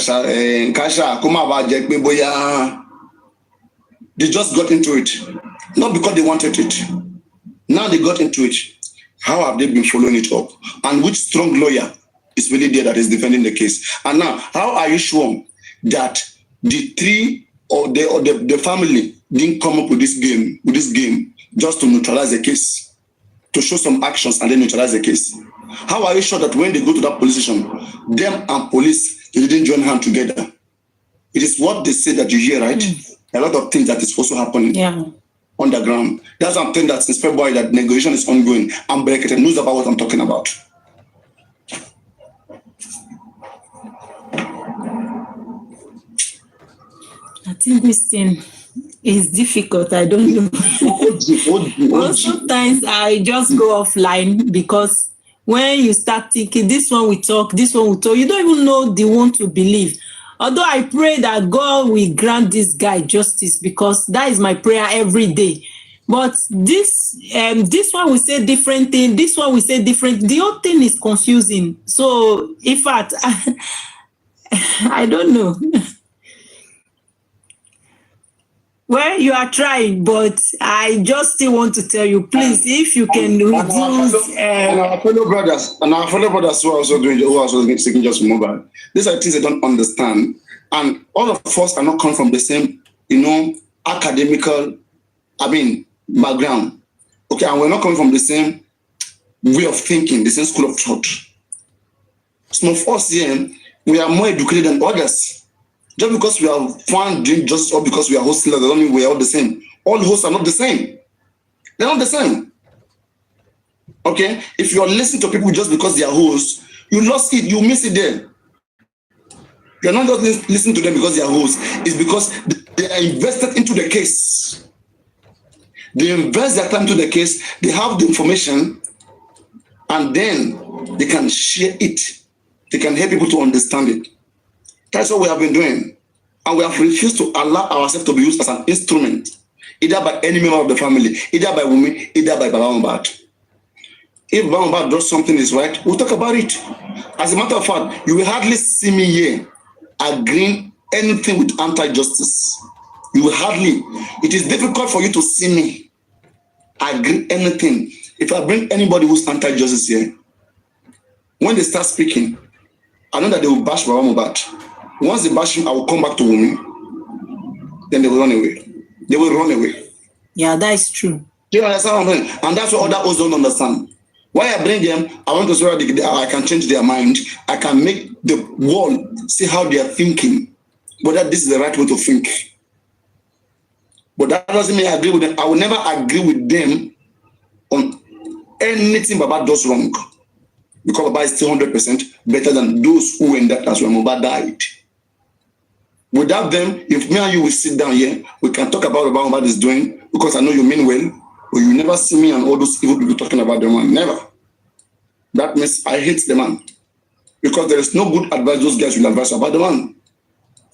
they just got into it. Not because they wanted it. Now they got into it. How have they been following it up? And which strong lawyer is really there that is defending the case? And now, how are you sure that the three or the family didn't come up with this game just to neutralize the case, to show some actions and then neutralize the case? How are you sure that when they go to that police station, them and police, they didn't join hands together? It is what they say that you hear, right? A lot of things that is also happening on the ground. That's what I'm saying, that since February that negotiation is ongoing. I'm breaking news about what I'm talking about. I think this thing is difficult. I don't know. Sometimes I just go offline because when you start thinking, this one we talk, you don't even know the one to believe. Although I pray that God will grant this guy justice, because that is my prayer every day. But this one will say different thing, this one will say different. The whole thing is confusing. So, in fact, I don't know. Well, you are trying, but I just still want to tell you, please, if you can reduce... And our fellow brothers who are also seeking just Mohbad, these are things they don't understand. And all of us are not come from the same, academical, background. Okay, and we're not coming from the same way of thinking, the same school of thought. Some of us here, we are more educated than others. Just because we are found doing justice or because we are hosts, doesn't mean we are all the same. All hosts are not the same. They're not the same. Okay? If you are listening to people just because they are hosts, you lost it, you miss it there. You're not just listening to them because they are hosts. It's because they are invested into the case. They invest their time into the case, they have the information, and then they can share it. They can help people to understand it. That's what we have been doing. And we have refused to allow ourselves to be used as an instrument, either by any member of the family, either by women, either by Baba Mohbad. If Baba Mohbad does something is right, we'll talk about it. As a matter of fact, you will hardly see me here agreeing anything with anti-justice. You will hardly. It is difficult for you to see me agree anything. If I bring anybody who's anti-justice here, when they start speaking, I know that they will bash Baba Mohbad. Once they bash him, I will come back to women. Then they will run away. They will run away. Yeah, that is true. Do you understand what I'm saying? And that's what other hosts don't understand. Why I bring them, I want to say that I can change their mind. I can make the world see how they are thinking, whether this is the right way to think. But that doesn't mean I agree with them. I will never agree with them on anything Baba does wrong. Because Baba is still 100% better than those who were in that class when Mohbad died. Without them, if me and you will sit down here, we can talk about what Mohbad is doing, because I know you mean well, but you never see me and all those evil people talking about the man. Never. That means I hate the man. Because there is no good advice those guys will advise about the man.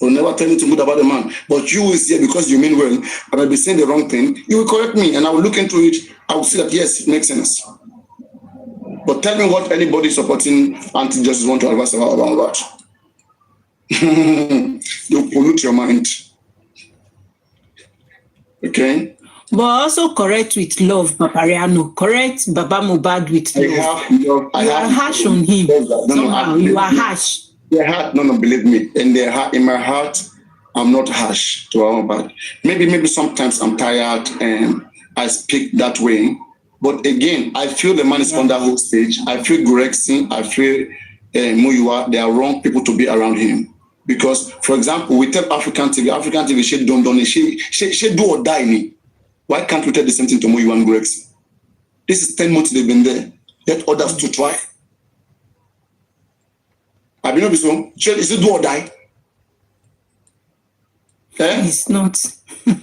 They'll never tell anything good about the man. But you will see, because you mean well, and I'll be saying the wrong thing, you will correct me, and I will look into it. I will see that, yes, it makes sense. But tell me what anybody supporting anti-justice want to advise about that. You pollute your mind. Okay? But also correct with love, Papariano. Correct Baba Mohbad with love. You are harsh on him. Somehow you are harsh. No, believe me. In my heart, I'm not harsh to Baba Mohbad. Maybe sometimes I'm tired and I speak that way. But again, I feel the man is on that whole stage. I feel Grexing, I feel Muyua, they are wrong people to be around him. Because, for example, we tell African TV, she do or die me. Why can't we tell the same thing to Muyua and Grexing? This is 10 months they've been there. Let others to try. I mean, is it do or die? It's not.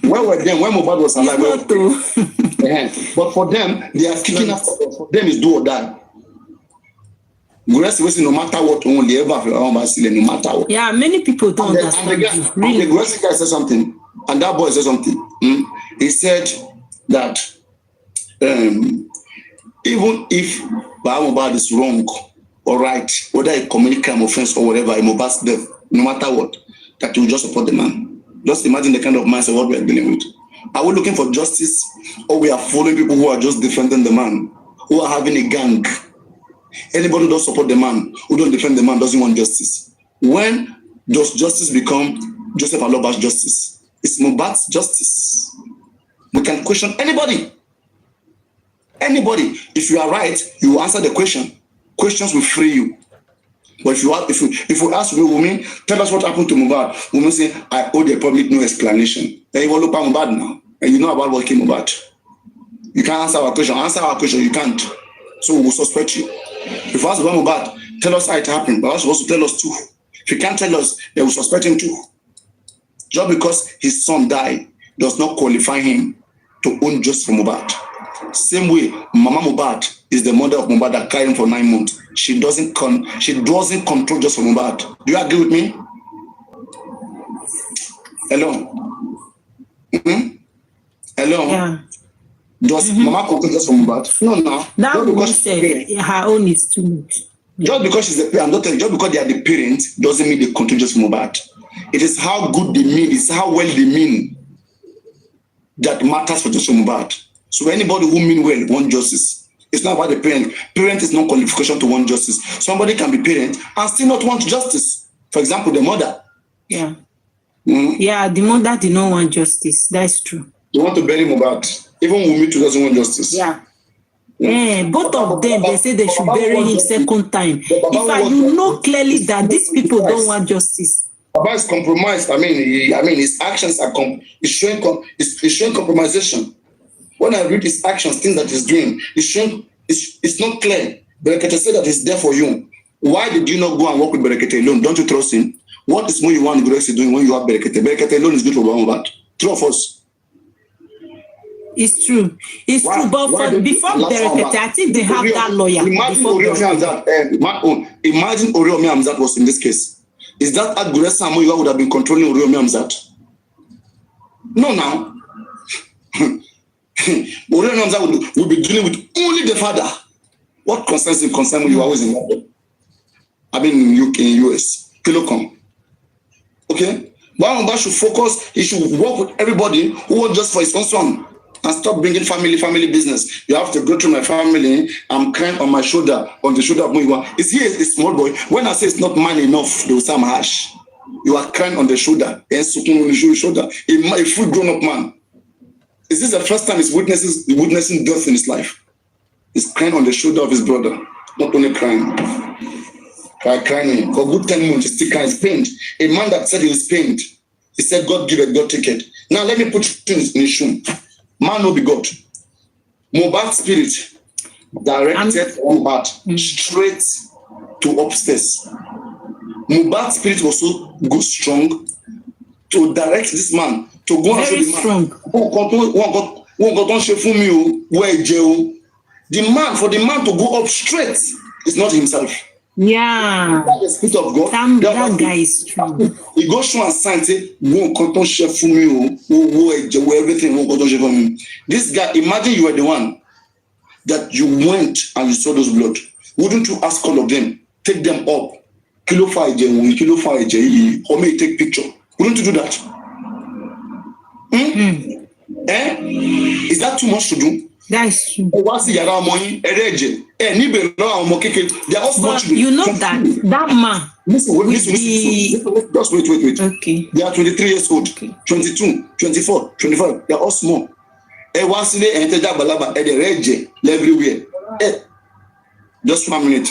Where were them when Mohbad was alive? It's not though. But for them, they are kicking after us. For them, it's do or die. No matter what, only ever no matter what. Yeah, many people don't understand. And the guy said something, and that boy said something. He said that even if Mohbad is wrong or right, whether he commit crime, offense, or whatever, Mohbad's death, no matter what, that you just support the man. Just imagine the kind of mindset what we are dealing with. Are we looking for justice, or we are following people who are just defending the man, who are having a gang? Anybody who does support the man, who don't defend the man, doesn't want justice. When does justice become Joseph Aloba's justice? It's Mohbad's justice. We can question anybody. Anybody. If you are right, you will answer the question. Questions will free you. But if you ask me, women, tell us what happened to Mohbad, women say, I owe the public no explanation. Then you will look at Mohbad now, and you know about what came Mohbad. You can't answer our question. Answer our question, you can't. So we will suspect you. If you ask about Mohbad, tell us how it happened, but also tell us too. If you can't tell us, they will suspect him too. Just because his son died does not qualify him to own justice for Mohbad. Same way, Mama Mohbad is the mother of Mohbad that carried him for 9 months. She doesn't control justice for Mohbad. Do you agree with me? Hello? Hello? Yeah. Does Mama control justice for Mohbad? No. That woman said her own is too much. Just because she's the parent, just because they are the parents, doesn't mean they control justice for Mohbad. It is how good they mean, it's how well they mean that matters for justice for Mohbad. So anybody who mean well want justice. It's not about the parent. Parent is no qualification to want justice. Somebody can be parent and still not want justice. For example, the mother. Yeah. Yeah, the mother did not want justice. That's true. They want to bury Mohbad. Even Wunmi too doesn't want justice. Yeah. Both of them, they say they should bury him second time. You know clearly that these people don't want justice. Baba is compromised. I mean, his actions are showing compromisation. When I read his actions, things that he's doing, it's not clear. Berekete said that he's there for you. Why did you not go and work with Berekete alone? Don't you trust him? What is more you want Grexy doing when you have Berekete? Berekete alone is good for Mohbad. True of us. It's true. It's true. But before Berekete, I think they have that lawyer. Imagine Oriomi Hamzat was in this case. Is that Aguresa Moyiwa would have been controlling Oriomi Hamzat? No, now. Oriomi Hamzat would be dealing with only the father. What concerns him concern when you always in London? I've been in UK, in US. Kilocom. Okay? Mohbad should focus, he should work with everybody who wants just for his own son. And stop bringing family business. You have to go through my family. I'm crying on my shoulder, on the shoulder of Moyiwa. Is he a small boy? When I say it's not man enough, they will say I'm harsh. You are crying on the shoulder, and sucking on the shoulder. A full grown-up man. Is this the first time he's witnessing death in his life? He's crying on the shoulder of his brother. Not only crying. Crying. For good 10 months, he's still crying. He's pained. A man that said he was pained. He said, God give it, God take it. Now let me put you in his shoe. Man no be God. Mohbad's spirit directed Mohbad straight to upstairs. Mohbad's spirit was so good, strong to direct this man to go and show the man. For the man to go up straight is not himself. Yeah. The spirit of God. That guy is strong. He goes through and sign, say, everything. This guy, imagine you were the one that you went and you saw those blood. Wouldn't you ask all of them, take them up, or may take picture? Wouldn't you do that? Is that too much to do? That's true. They are all small children. You know that man. Listen. Just wait. Okay. They are 23 years old, 22, 24, 25. They are all small. Wasile and Teja Balaba at the Reje everywhere. Just 1 minute.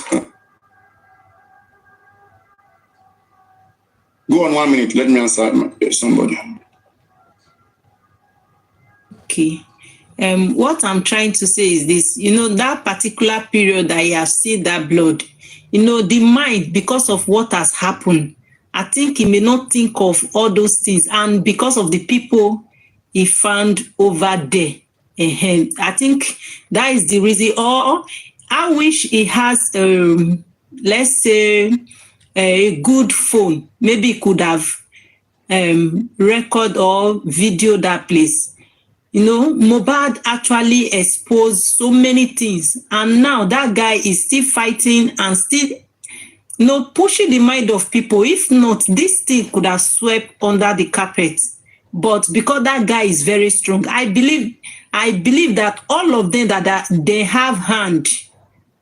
Go on 1 minute. Let me answer somebody. Okay. What I'm trying to say is this, that particular period that he has seen that blood, the mind, because of what has happened, I think he may not think of all those things. And because of the people he found over there, I think that is the reason. Or I wish he has, let's say, a good phone. Maybe he could have record or video that place. Mohbad actually exposed so many things, and now that guy is still fighting and still, pushing the mind of people. If not, this thing could have swept under the carpet. But because that guy is very strong, I believe that all of them that they have hand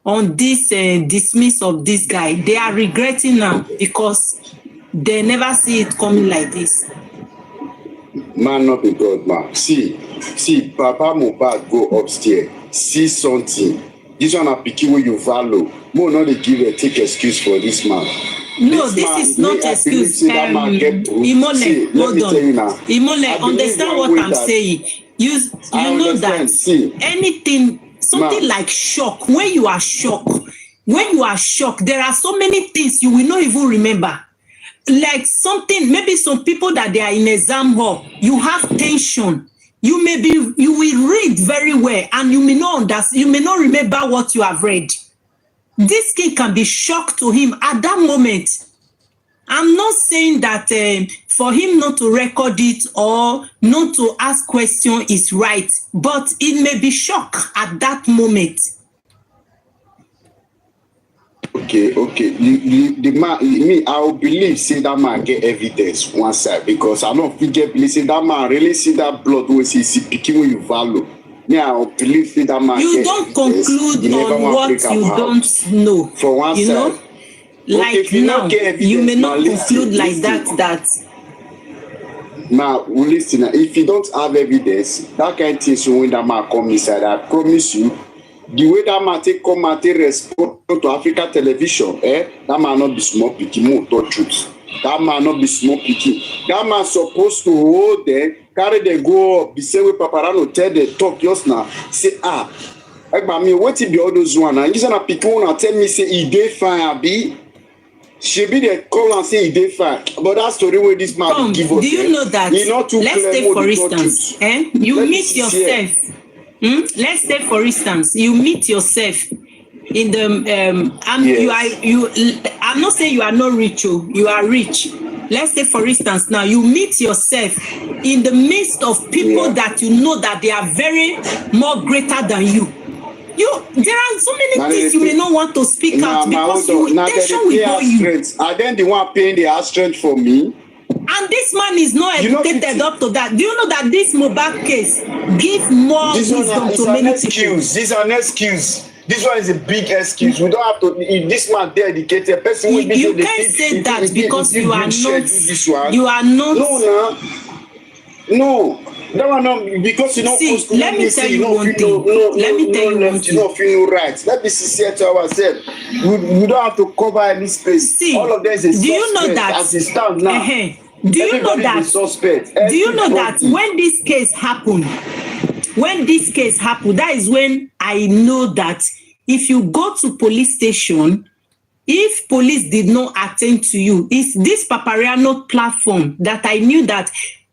on this dismiss of this guy, they are regretting now because they never see it coming like this. Man, not be God, man. See, Papa Mohbad go upstairs, see something. This one a picky where you value. More not they give a take excuse for this man. No, this is not excuse. Imole, hold on. Imole, understand what I'm saying. You know that anything, something like shock. When you are shocked, there are so many things you will not even remember. Like something, maybe some people that they are in exam hall, you have tension. You will read very well, and you may not understand, you may not remember what you have read. This kid can be shocked to him at that moment. I'm not saying that for him not to record it or not to ask question is right, but it may be shock at that moment. Okay. The man, me, I will believe say that man get evidence one side because I don't forget believe say that man really see that blood when see picking when you value. Me, I will believe say that man. You don't conclude on what you don't know. For one side. Like okay, now, you may not conclude like that. Now, listen, if you don't have evidence, that kind of thing, so when that man come inside, I promise you, the way that man take come and take respond to Africa television, that man not be small picky, more to truth. That man not be small picky. That man supposed to hold there, carry them go up, be say with Paparano tell the talk just now, say, I mean, what if be all those one? And you say na picky one tell me say he dey fine, be. She be the call and say he dey fine. But that story where this man give us. Do you know that? Let's say for instance, you meet yourself. Let's say for instance, you meet yourself in the I'm not saying you are not rich, you are rich. Let's say for instance now you meet yourself in the midst of people that you know that they are very more greater than you. There are so many things you may not want to speak out because tension will go you. And then the one paying the house strength for me. And this man is not educated up to that. Do you know that this Mohbad case gives more wisdom to many people? This is an excuse. This one is a big excuse. We don't have to. If this man dedicated person, you can't say that because you are not. You are not. No. That one not because you know. See, let me tell you one thing. Let me tell you one thing. You don't feel no right. Let me sincere to ourselves. We don't have to cover any space. See, all of them is a suspect. Do you know that? As it stands now. Do you know that? Do you know that when this case happened? That is when I know that if you go to police station, if police did not attend to you, it's this Papariano platform that I knew that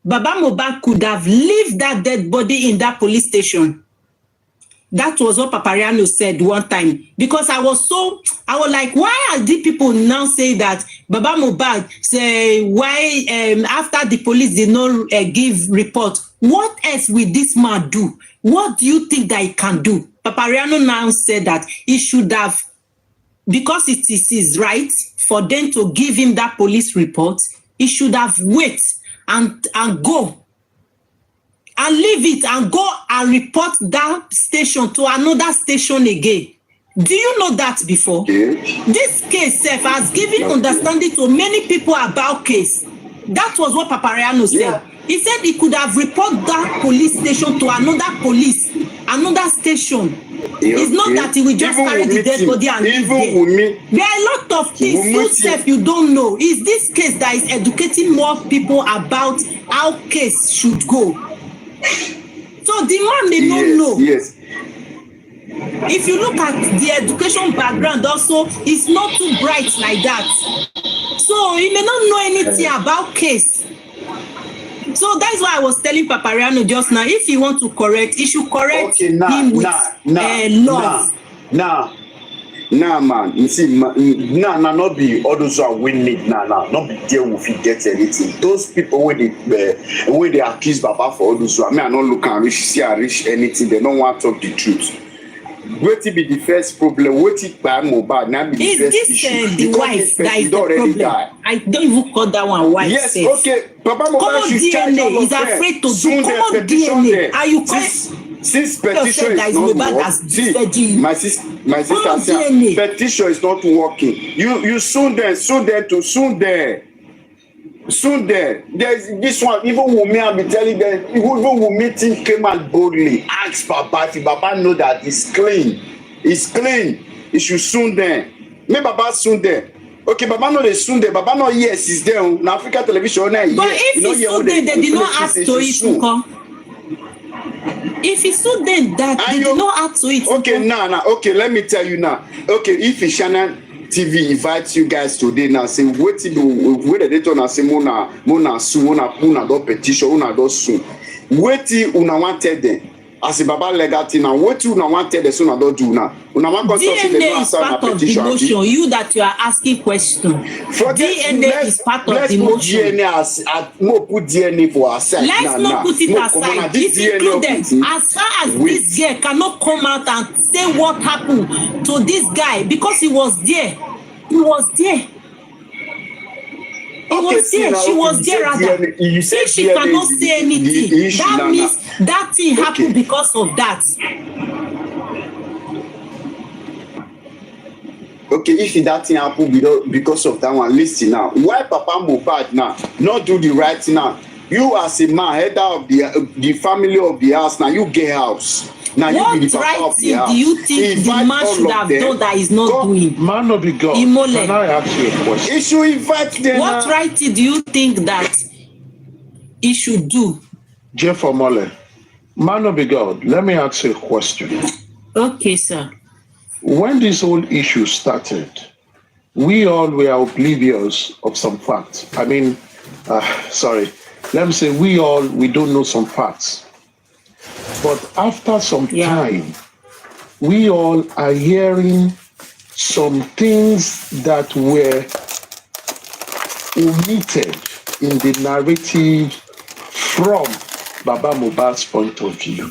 Baba Mohbad could have left that dead body in that police station. That was what Papariano said one time. Because I was like, why are these people now saying that Baba Mohbad say why after the police did not give report? What else will this man do? What do you think that he can do? Papariano now said that he should have, because it is his right for them to give him that police report, he should have waited and go and leave it and go and report that station to another station again. Do you know that before? This case has given understanding to many people about case. That was what Papariano said. He said he could have reported that police station to another station. It's not that he will just carry the dead body and leave there. There are a lot of things you don't know. Is this case that is educating more people about how case should go? So the man may not know. Yes. If you look at the education background also, it's not too bright like that. So he may not know anything about case. So that's why I was telling Papariano just now, if he want to correct, he should correct him with love. Nah, man. You see, not be all those who are winning. Not be there if you get anything. Those people when they accuse Baba for all those who I not look and reach anything. They don't want to talk the truth. What be the first problem? What it by Mohbad? Now be the first issue. The wife that is the problem. Died. I don't even call that one wife. Yes, okay. Papa Mohbad should charge all of them. He's afraid to do common DNA. Are you since petition is not working, see, my sister said petition is not working. You soon there. There's this one. Even Wunmi, I'll be telling them. Even Wunmi team came out boldly. Ask Baba if Baba know that it's clean. It's clean. It should soon there. Me Baba soon there. Okay, Baba know they soon there. Baba know yes, it's there. Now Africa television now. But if it's soon there, they did not ask to it to come. If it's so then that they did not ask to it. Okay, now. Okay, let me tell you now. Okay, if it's Shannon TV invites you guys today now, say what to do? Where they turn and say mona sue, mona do petition, mona do sue. What una wanted them? As a Baba legacy now, what you una wanted the son do do now? Una want DNA is part of the motion. You that you are asking question. DNA is part of the motion. Put DNA for ourselves. Let's not put it aside. It's included. As far as this girl cannot come out and say what happened to this guy because he was there. He was there. She was there rather. If she cannot say anything, that means that thing happened because of that. Okay, if that thing happened because of that one, listen now. Why Papa Mohbad now not do the right thing now? You as a man, head of the family of the house, now you get house. Now what you be the papa right of the house. Do you think the man should have done that is not doing? Man of the God. Can I ask you a question? He should invite them. What right do you think that he should do? Jeff Omole, man of the God, let me ask you a question. Okay, sir. When this whole issue started, we all were oblivious of some facts. I mean, let me say we don't know some facts. But after some time, we all are hearing some things that were omitted in the narrative from Baba Mohbad's point of view.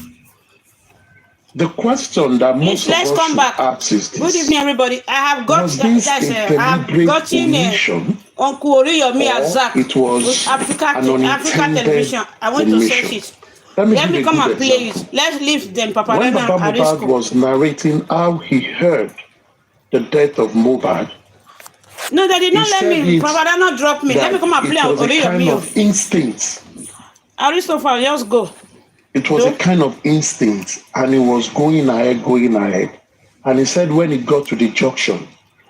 The question that most of us should ask is this. Good evening, everybody. I have got Was this a deliberate omission, Uncle Oriyomi Azak it was Africa an unintended Television. I want to search omission? it. Let me come and play it. Let's leave them, Papa. When Baba Mohbad was narrating how he heard the death of Mohbad, no, they did not let me. Papa, they not drop me. Let me come and play it was a kind of instinct. Aristotle, just go. It was a kind of instinct, and he was going ahead. And he said when he got to the junction,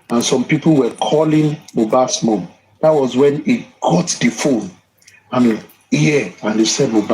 and some people were calling Mohbad's mom, that was when he got the phone, and he said Mohbad.